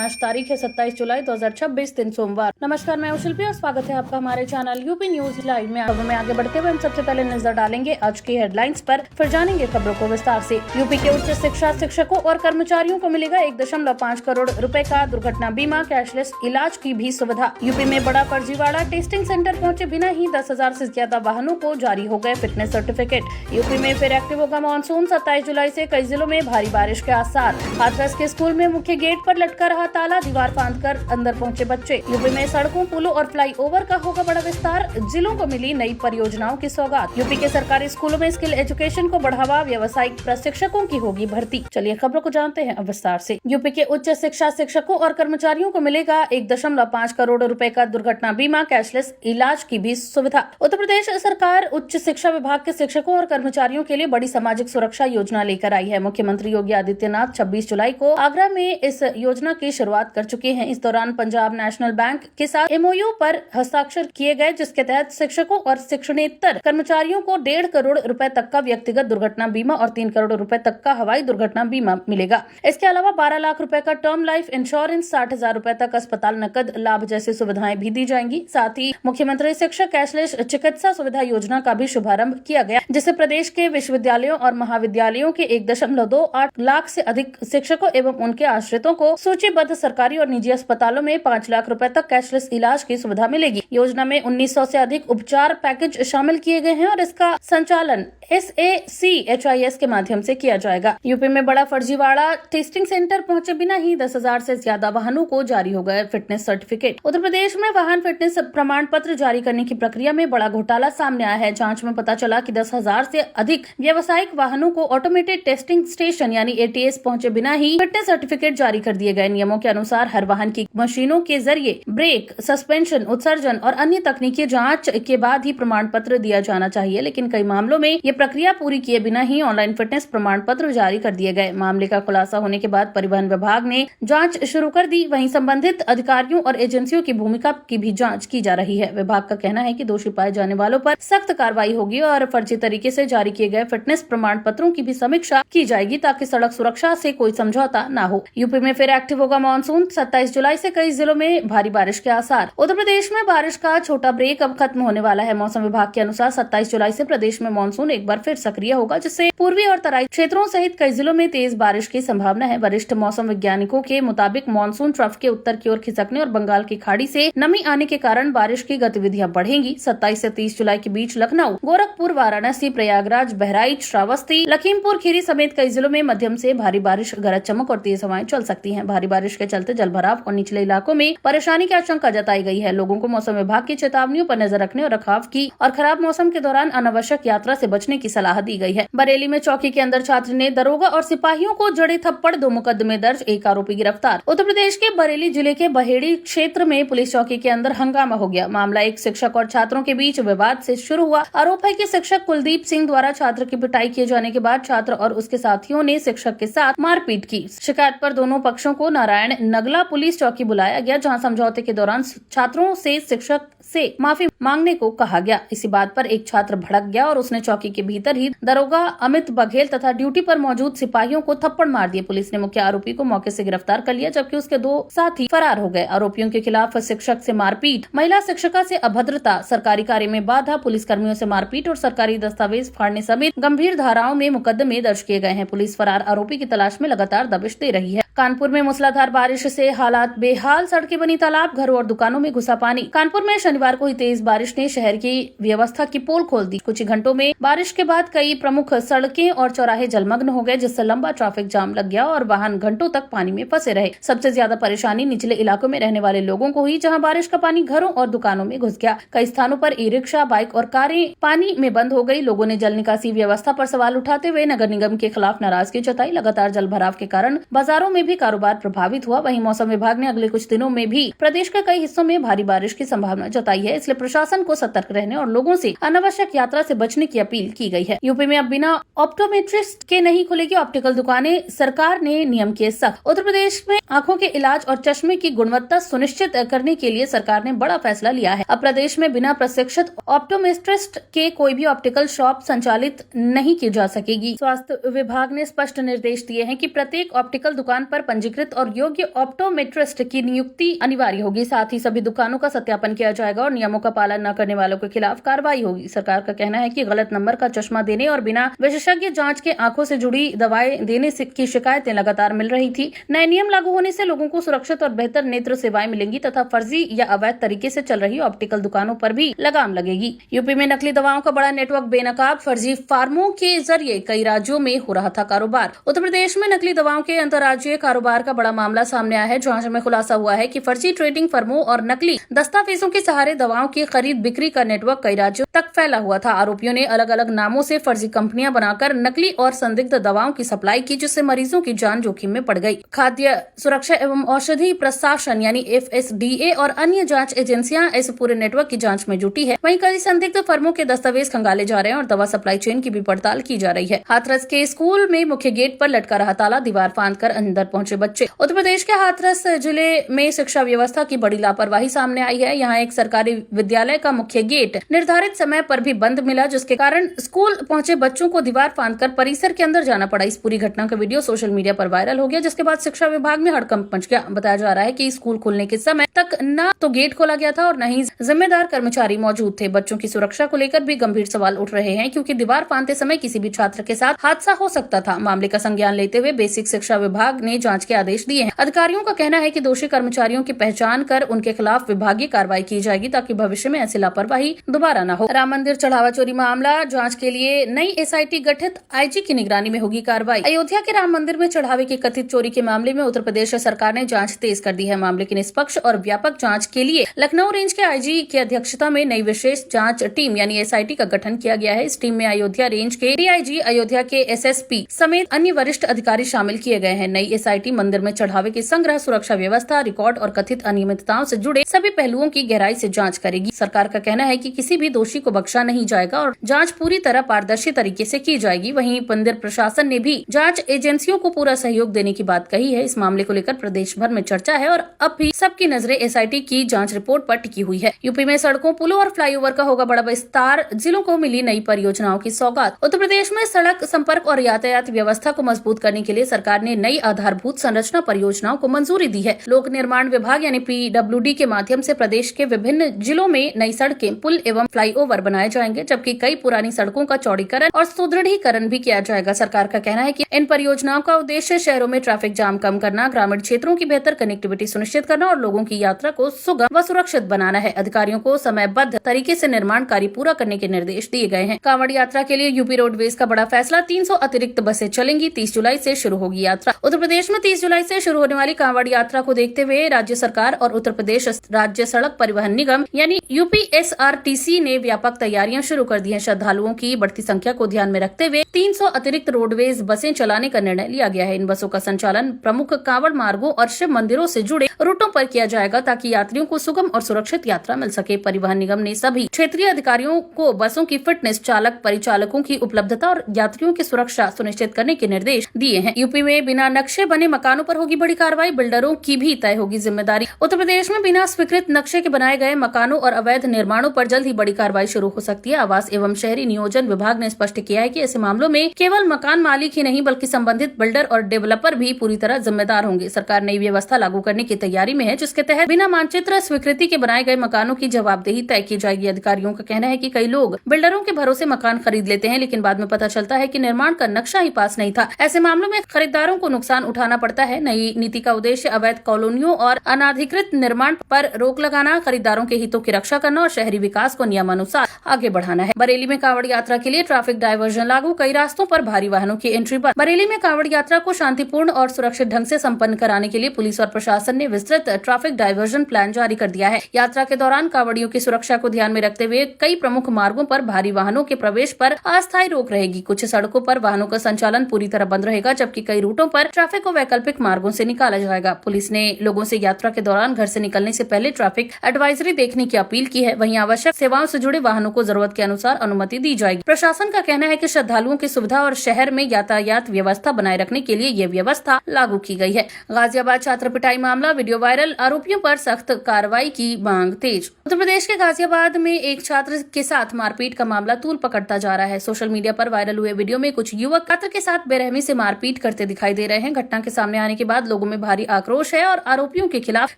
आज तारीख है 27 जुलाई 2026 दिन सोमवार। नमस्कार, मैं शिल्पी और स्वागत है आपका हमारे चैनल यूपी न्यूज लाइव में। खबरों में आगे बढ़ते हुए हम सबसे पहले नजर डालेंगे आज की हेडलाइंस पर, फिर जानेंगे खबरों को विस्तार से। यूपी के उच्च शिक्षा शिक्षकों और कर्मचारियों को मिलेगा 1.5 करोड़ रुपए का दुर्घटना बीमा, कैशलेस इलाज की भी सुविधा। यूपी में बड़ा फर्जीवाड़ा, टेस्टिंग सेंटर पहुँचे बिना ही 10,000 से ज्यादा वाहनों को जारी हो गए फिटनेस सर्टिफिकेट। यूपी में फिर एक्टिव होगा मानसून, 27 जुलाई से कई जिलों में भारी बारिश के आसार। हाथरस के स्कूल में मुख्य गेट पर लटका रहा ताला, दीवार फांदकर अंदर पहुंचे बच्चे। यूपी में सड़कों, पुलों और फ्लाईओवर का होगा बड़ा विस्तार, जिलों को मिली नई परियोजनाओं की सौगात। यूपी के सरकारी स्कूलों में स्किल एजुकेशन को बढ़ावा, व्यावसायिक प्रशिक्षकों की होगी भर्ती। चलिए खबरों को जानते हैं अब विस्तार से। यूपी के उच्च शिक्षा शिक्षकों और कर्मचारियों को मिलेगा 1.5 करोड़ रुपए का दुर्घटना बीमा, कैशलेस इलाज की भी सुविधा। उत्तर प्रदेश सरकार उच्च शिक्षा विभाग के शिक्षकों और कर्मचारियों के लिए बड़ी सामाजिक सुरक्षा योजना लेकर आई है। मुख्यमंत्री योगी आदित्यनाथ 26 जुलाई को आगरा में इस योजना की शुरुआत कर चुके हैं। इस दौरान पंजाब नेशनल बैंक के साथ MOU पर हस्ताक्षर किए गए, जिसके तहत शिक्षकों और शिक्षणेतर कर्मचारियों को 1.5 करोड़ रुपए तक का व्यक्तिगत दुर्घटना बीमा और 3 करोड़ रुपए तक का हवाई दुर्घटना बीमा मिलेगा। इसके अलावा 12 लाख रुपए का टर्म लाइफ इंश्योरेंस, 60,000 रुपए तक अस्पताल नकद लाभ जैसी सुविधाएं भी दी जाएंगी। साथ ही मुख्यमंत्री शिक्षक कैशलेस चिकित्सा सुविधा योजना का भी शुभारंभ किया गया, जिससे प्रदेश के विश्वविद्यालयों और महाविद्यालयों के 1.28 लाख से अधिक शिक्षकों एवं उनके आश्रितों को सूचीबद्ध सरकारी और निजी अस्पतालों में 5 लाख रुपए तक कैशलेस इलाज की सुविधा मिलेगी। योजना में 1900 से अधिक उपचार पैकेज शामिल किए गए हैं और इसका संचालन SACHIS के माध्यम से किया जाएगा। यूपी में बड़ा फर्जीवाड़ा, टेस्टिंग सेंटर पहुंचे बिना ही 10,000 से ज्यादा वाहनों को जारी हो गए फिटनेस सर्टिफिकेट। उत्तर प्रदेश में वाहन फिटनेस प्रमाण पत्र जारी करने की प्रक्रिया में बड़ा घोटाला सामने आया है। जांच में पता चला कि 10,000 से अधिक व्यावसायिक वाहनों को ऑटोमेटेड टेस्टिंग स्टेशन यानी ATS पहुंचे बिना ही फिटनेस सर्टिफिकेट जारी कर दिए गए। नियमों के अनुसार हर वाहन की मशीनों के जरिए ब्रेक, सस्पेंशन, उत्सर्जन और अन्य तकनीकी जांच के बाद ही प्रमाण पत्र दिया जाना चाहिए, लेकिन कई मामलों में ये प्रक्रिया पूरी किए बिना ही ऑनलाइन फिटनेस प्रमाण पत्र जारी कर दिए गए। मामले का खुलासा होने के बाद परिवहन विभाग ने जांच शुरू कर दी। वहीं संबंधित अधिकारियों और एजेंसियों की भूमिका की भी जांच की जा रही है। विभाग का कहना है कि दोषी पाए जाने वालों पर सख्त कार्रवाई होगी और फर्जी तरीके से जारी किए गए फिटनेस प्रमाण पत्रों की भी समीक्षा की जाएगी, ताकि सड़क सुरक्षा से कोई समझौता न हो। यूपी में फिर एक्टिव होगा मानसून, 27 जुलाई से कई जिलों में भारी बारिश के आसार। उत्तर प्रदेश में बारिश का छोटा ब्रेक अब खत्म होने वाला है। मौसम विभाग के अनुसार 27 जुलाई से प्रदेश में मानसून एक बार फिर सक्रिय होगा, जिससे पूर्वी और तराई क्षेत्रों सहित कई जिलों में तेज बारिश की संभावना है। वरिष्ठ मौसम वैज्ञानिकों के मुताबिक मानसून ट्रफ के उत्तर की ओर खिसकने और बंगाल की खाड़ी से नमी आने के कारण बारिश की गतिविधियां बढ़ेंगी। 27 से 30 जुलाई के बीच लखनऊ, गोरखपुर, वाराणसी, प्रयागराज, बहराइच, श्रावस्ती, लखीमपुर खीरी समेत कई जिलों में मध्यम से भारी बारिश, गरज चमक और तेज हवाएं चल सकती हैं। भारी बारिश के चलते जलभराव और निचले इलाकों में परेशानी की आशंका जताई गई है। लोगों को मौसम विभाग की चेतावनियों पर नजर रखने और रखाव की और खराब मौसम के दौरान अनावश्यक यात्रा से बचने की सलाह दी गई है। बरेली में चौकी के अंदर छात्र ने दरोगा और सिपाहियों को जड़े थप्पड़, 2 मुकदमे दर्ज, 1 आरोपी गिरफ्तार। उत्तर प्रदेश के बरेली जिले के बहेड़ी क्षेत्र में पुलिस चौकी के अंदर हंगामा हो गया। मामला एक शिक्षक और छात्रों के बीच विवाद से शुरू हुआ। आरोप है कि शिक्षक कुलदीप सिंह द्वारा छात्र की पिटाई किए जाने के बाद छात्र और उसके साथियों ने शिक्षक के साथ मारपीट की। शिकायत पर दोनों पक्षों को नारायण नगला पुलिस चौकी बुलाया गया, जहां समझौते के दौरान छात्रों से शिक्षक से माफी मांगने को कहा गया। इसी बात पर एक छात्र भड़क गया और उसने चौकी के भीतर ही दरोगा अमित बघेल तथा ड्यूटी पर मौजूद सिपाहियों को थप्पड़ मार दिए। पुलिस ने मुख्य आरोपी को मौके से गिरफ्तार कर लिया, जबकि उसके 2 साथी फरार हो गए। आरोपियों के खिलाफ शिक्षक से मारपीट, महिला शिक्षिका से अभद्रता, सरकारी कार्य में बाधा, पुलिस कर्मियों से मारपीट और सरकारी दस्तावेज फाड़ने समेत गंभीर धाराओं में मुकदमे दर्ज किए गए हैं। पुलिस फरार आरोपी की तलाश में लगातार दबिश दे रही है। कानपुर में मूसलाधार बारिश से हालात बेहाल, सड़कें बनी तालाब, घरों और दुकानों में घुसा पानी। कानपुर में शनिवार को ही तेज बारिश ने शहर की व्यवस्था की पोल खोल दी। कुछ ही घंटों में बारिश के बाद कई प्रमुख सड़कें और चौराहे जलमग्न हो गए, जिससे लंबा ट्रैफिक जाम लग गया और वाहन घंटों तक पानी में फंसे रहे। सबसे ज्यादा परेशानी निचले इलाकों में रहने वाले लोगों को हुई, जहां बारिश का पानी घरों और दुकानों में घुस गया। कई स्थानों पर ई-रिक्शा, बाइक और कारें पानी में बंद हो गई। लोगों ने जल निकासी व्यवस्था पर सवाल उठाते हुए नगर निगम के खिलाफ नाराजगी जताई। लगातार जल भराव के कारण बाजारों में भी कारोबार प्रभावित हुआ। वहीं मौसम विभाग ने अगले कुछ दिनों में भी प्रदेश के कई हिस्सों में भारी बारिश की संभावना जताई है, इसलिए प्रशासन को सतर्क रहने और लोगों से अनावश्यक यात्रा से बचने की अपील की गई है। यूपी में अब बिना ऑप्टोमेट्रिस्ट के नहीं खुलेगी ऑप्टिकल दुकानें, सरकार ने नियम किए सख्त। उत्तर प्रदेश में आंखों के इलाज और चश्मे की गुणवत्ता सुनिश्चित करने के लिए सरकार ने बड़ा फैसला लिया है। अब प्रदेश में बिना प्रशिक्षित ऑप्टोमेट्रिस्ट के कोई भी ऑप्टिकल शॉप संचालित नहीं की जा सकेगी। स्वास्थ्य विभाग ने स्पष्ट निर्देश दिए हैं कि प्रत्येक ऑप्टिकल दुकान पर पंजीकृत और योग्य योग्य ऑप्टोमेट्रिस्ट की नियुक्ति अनिवार्य होगी। साथ ही सभी दुकानों का सत्यापन किया जाएगा और नियमों का पालन न करने वालों के खिलाफ कार्रवाई होगी। सरकार का कहना है कि गलत नंबर का चश्मा देने और बिना विशेषज्ञ जांच के आंखों से जुड़ी दवाएं देने की शिकायतें लगातार मिल रही थी। नए नियम लागू होने से लोगों को सुरक्षित और बेहतर नेत्र सेवाएं मिलेंगी तथा फर्जी या अवैध तरीके से चल रही ऑप्टिकल दुकानों पर भी लगाम लगेगी। यूपी में नकली दवाओं का बड़ा नेटवर्क बेनकाब फर्जी फार्मों के जरिए कई राज्यों में हो रहा था कारोबार। उत्तर प्रदेश में नकली दवाओं के अंतर्राज्यीय कारोबार का बड़ा मामला सामने आया है। जांच में खुलासा हुआ है कि फर्जी ट्रेडिंग फर्मों और नकली दस्तावेजों के सहारे दवाओं की खरीद बिक्री का नेटवर्क कई राज्यों तक फैला हुआ था। आरोपियों ने अलग अलग नामों से फर्जी कंपनियां बनाकर नकली और संदिग्ध दवाओं की सप्लाई की, जिससे मरीजों की जान जोखिम में पड़ गई। खाद्य सुरक्षा एवं औषधि प्रशासन यानी FSDA और अन्य जांच एजेंसियां इस पूरे नेटवर्क की जांच में जुटी है। वहीं कई संदिग्ध फर्मों के दस्तावेज खंगाले जा रहे हैं और दवा सप्लाई चेन की भी पड़ताल की जा रही है। हाथरस के स्कूल में मुख्य गेट पर लटका रहा ताला, दीवार फांदकर अंदर पहुंचे बच्चे। उत्तर प्रदेश के हाथरस जिले में शिक्षा व्यवस्था की बड़ी लापरवाही सामने आई है। यहाँ एक सरकारी विद्यालय का मुख्य गेट निर्धारित समय पर भी बंद मिला, जिसके कारण स्कूल पहुंचे बच्चों को दीवार फांदकर परिसर के अंदर जाना पड़ा। इस पूरी घटना का वीडियो सोशल मीडिया पर वायरल हो गया, जिसके बाद शिक्षा विभाग में हड़कंप मच गया। बताया जा रहा है कि स्कूल खुलने के समय तक न तो गेट खोला गया था और न ही जिम्मेदार कर्मचारी मौजूद थे। बच्चों की सुरक्षा को लेकर भी गंभीर सवाल उठ रहे हैं, क्योंकि दीवार फांदते समय किसी भी छात्र के साथ हादसा हो सकता था। मामले का संज्ञान लेते हुए बेसिक शिक्षा विभाग ने जांच के आदेश दिए हैं। अधिकारियों का कहना है कि दोषी कर्मचारियों की पहचान कर उनके खिलाफ विभागीय कार्रवाई की जाएगी, ताकि भविष्य में ऐसी लापरवाही दोबारा न हो। राम मंदिर चढ़ावा चोरी मामला जांच के लिए नई SIT गठित, IG की निगरानी में होगी कार्रवाई। अयोध्या के राम मंदिर में चढ़ावे की कथित चोरी के मामले में उत्तर प्रदेश सरकार ने जांच तेज कर दी है। मामले की निष्पक्ष और व्यापक जांच के लिए लखनऊ रेंज के IG की अध्यक्षता में नई विशेष जांच टीम यानी SIT का गठन किया गया है। इस टीम में अयोध्या रेंज के DIG, अयोध्या के SSP समेत अन्य वरिष्ठ अधिकारी शामिल किए गए हैं। नई SIT मंदिर में चढ़ावे के संग्रह, सुरक्षा व्यवस्था, रिकॉर्ड और कथित अनियमितताओं से जुड़े सभी पहलुओं की गहराई से जांच करेगी। सरकार का कहना है कि किसी भी दोषी को बख्शा नहीं जाएगा और जांच पूरी तरह पारदर्शी तरीके से की जाएगी। वहीं मंदिर प्रशासन ने भी जांच एजेंसियों को पूरा सहयोग देने की बात कही है। इस मामले को लेकर प्रदेश भर में चर्चा है और अब भी सबकी नजरें SIT की जांच रिपोर्ट पर टिकी हुई है। यूपी में सड़कों, पुलों और फ्लाईओवर का होगा बड़ा विस्तार, जिलों को मिली नई परियोजनाओं की सौगात। उत्तर प्रदेश में सड़क संपर्क और यातायात व्यवस्था को मजबूत करने के लिए सरकार ने नई आधारभूत संरचना परियोजनाओं को मंजूरी दी है। लोक निर्माण विभाग यानी PWD के माध्यम से प्रदेश के विभिन्न जिलों में नई सड़कें, पुल एवं फ्लाईओवर बनाए जाएंगे, जबकि कई पुरानी सड़कों का चौड़ीकरण और सुदृढ़ीकरण भी किया जाएगा। सरकार का कहना है कि इन परियोजनाओं का उद्देश्य शहरों में ट्रैफिक जाम कम करना, ग्रामीण क्षेत्रों की बेहतर कनेक्टिविटी सुनिश्चित करना और लोगों की यात्रा को सुगम व सुरक्षित बनाना है। अधिकारियों को समयबद्ध तरीके से निर्माण कार्य पूरा करने के निर्देश दिए गए हैं। कांवड़ यात्रा के लिए यूपी रोडवेज का बड़ा फैसला, 300 अतिरिक्त बसें चलेंगी। 30 जुलाई से शुरू होगी यात्रा। उत्तर प्रदेश में 30 जुलाई से शुरू होने वाली कांवड़ यात्रा को देखते हुए राज्य सरकार और उत्तर प्रदेश राज्य सड़क परिवहन निगम यानी UPSRTC ने व्यापक तैयारियां शुरू कर दी हैं। श्रद्धालुओं की बढ़ती संख्या को ध्यान में रखते हुए 300 अतिरिक्त रोडवेज बसें चलाने का निर्णय लिया गया है। इन बसों का संचालन प्रमुख कांवड़ मार्गों और शिव मंदिरों से जुड़े रूटों पर किया जाएगा, ताकि यात्रियों को सुगम और सुरक्षित यात्रा मिल सके। परिवहन निगम ने सभी क्षेत्रीय अधिकारियों को बसों की फिटनेस, चालक परिचालकों की उपलब्धता और यात्रियों की सुरक्षा सुनिश्चित करने के निर्देश दिए हैं। यूपी में बिना नक्शे बने मकानों पर होगी बड़ी कार्रवाई, बिल्डरों की भी तय होगी जिम्मेदारी। उत्तर प्रदेश में बिना स्वीकृत नक्शे के बनाए गए मकानों और अवैध निर्माणों पर जल्द ही बड़ी कार्रवाई शुरू हो सकती है। आवास एवं शहरी नियोजन विभाग ने स्पष्ट किया है कि ऐसे मामलों में केवल मकान मालिक ही नहीं बल्कि संबंधित बिल्डर और डेवलपर भी पूरी तरह जिम्मेदार होंगे। सरकार नई व्यवस्था लागू करने की तैयारी में है, जिसके तहत बिना मानचित्र स्वीकृति के बनाए गए मकानों की जवाबदेही तय की जाएगी। अधिकारियों का कहना है कि कई लोग बिल्डरों के भरोसे मकान खरीद लेते हैं, लेकिन बाद में पता चलता है कि निर्माण का नक्शा ही पास नहीं था। ऐसे मामलों में खरीदारों को नुकसान उठाना पड़ता है। नई नीति का उद्देश्य अवैध कॉलोनियों और अनाधिकृत निर्माण पर रोक लगाना, खरीदारों के हितों की रक्षा करना और शहरी विकास को नियमानुसार आगे बढ़ाना है। बरेली में कांवड़ यात्रा के लिए ट्रैफिक डायवर्जन लागू, कई रास्तों पर भारी वाहनों की एंट्री बंद। बरेली में कांवड़ यात्रा को शांतिपूर्ण और सुरक्षित ढंग से संपन्न कराने के लिए पुलिस और प्रशासन ने विस्तृत ट्रैफिक डायवर्जन प्लान जारी कर दिया है। यात्रा के दौरान कांवड़ियों की सुरक्षा को ध्यान में रखते हुए कई प्रमुख मार्गों पर भारी वाहनों के प्रवेश पर अस्थायी रोक रहेगी। कुछ सड़कों पर वाहनों का संचालन पूरी तरह बंद रहेगा, जबकि कई रूटों पर ट्रैफिक को वैकल्पिक मार्गों से निकाला जाएगा। पुलिस ने लोगों से यात्रा के दौरान घर से निकलने से पहले ट्रैफिक एडवाइजरी देखने की अपील की है। वहीं आवश्यक सेवाओं से जुड़े वाहनों को जरूरत के अनुसार अनुमति दी जाएगी। प्रशासन का कहना है कि श्रद्धालुओं की सुविधा और शहर में यातायात व्यवस्था बनाए रखने के लिए ये व्यवस्था लागू की गई है। गाजियाबाद छात्र पिटाई मामला, वीडियो वायरल, आरोपियों पर सख्त कार्रवाई की मांग तेज। उत्तर प्रदेश के गाजियाबाद में एक छात्र के साथ मारपीट का मामला तूल पकड़ता जा रहा है। सोशल मीडिया पर वायरल हुए वीडियो में कुछ युवक छात्र के साथ बेरहमी से मारपीट करते दिखाई दे रहे हैं। घटना के सामने आने के बाद लोगों लोगों में भारी आक्रोश है और आरोपियों के खिलाफ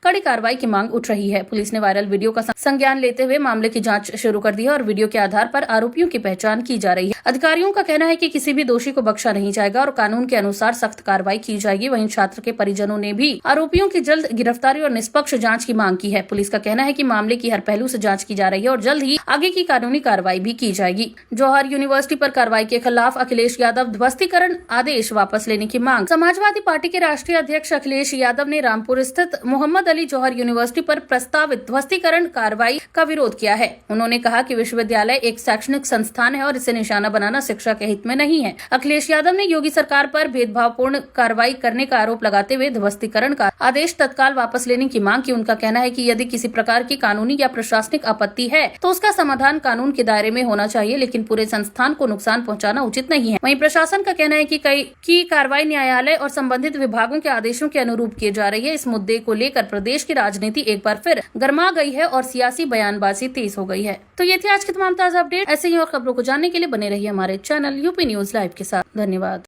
कड़ी कार्रवाई की मांग उठ रही है। पुलिस ने वायरल वीडियो का संज्ञान लेते हुए मामले की जांच शुरू कर दी है और वीडियो के आधार पर आरोपियों की पहचान की जा रही है। अधिकारियों का कहना है कि किसी भी दोषी को बख्शा नहीं जाएगा और कानून के अनुसार सख्त कार्रवाई की जाएगी। वहीं छात्र के परिजनों ने भी आरोपियों की जल्द गिरफ्तारी और निष्पक्ष जांच की मांग की है। पुलिस का कहना है कि मामले की हर पहलू से जांच की जा रही है और जल्द ही आगे की कानूनी कार्रवाई भी की जाएगी। जौहर यूनिवर्सिटी पर कार्रवाई के खिलाफ अखिलेश यादव ध्वस्तीकरण आदेश वापस लेने की मांग। समाजवादी पार्टी के राष्ट्रीय अध्यक्ष अखिलेश यादव ने रामपुर स्थित मोहम्मद अली जौहर यूनिवर्सिटी पर प्रस्तावित ध्वस्तीकरण कार्रवाई का विरोध किया है। उन्होंने कहा कि विश्वविद्यालय एक शैक्षणिक संस्थान है और इसे निशाना बनाना शिक्षा के हित में नहीं है। अखिलेश यादव ने योगी सरकार पर भेदभावपूर्ण कार्रवाई करने का आरोप लगाते हुए ध्वस्तीकरण का आदेश तत्काल वापस लेने की मांग की। उनका कहना है कि यदि किसी प्रकार की कानूनी या प्रशासनिक आपत्ति है तो उसका समाधान कानून के दायरे में होना चाहिए, लेकिन पूरे संस्थान को नुकसान पहुंचाना उचित नहीं है। वहीं प्रशासन का कहना है कि कार्रवाई न्यायालय और संबंधित विभागों के आदेशों के अनुरूप की जा रही है। इस मुद्दे को लेकर प्रदेश की राजनीति एक बार फिर गर्मा गई है और सियासी बयानबाजी तेज हो गई है। तो ये थी आज की तमाम ताजा अपडेट। ऐसे ही और खबरों को जानने के लिए बने रहिए हमारे चैनल यूपी न्यूज लाइव के साथ। धन्यवाद।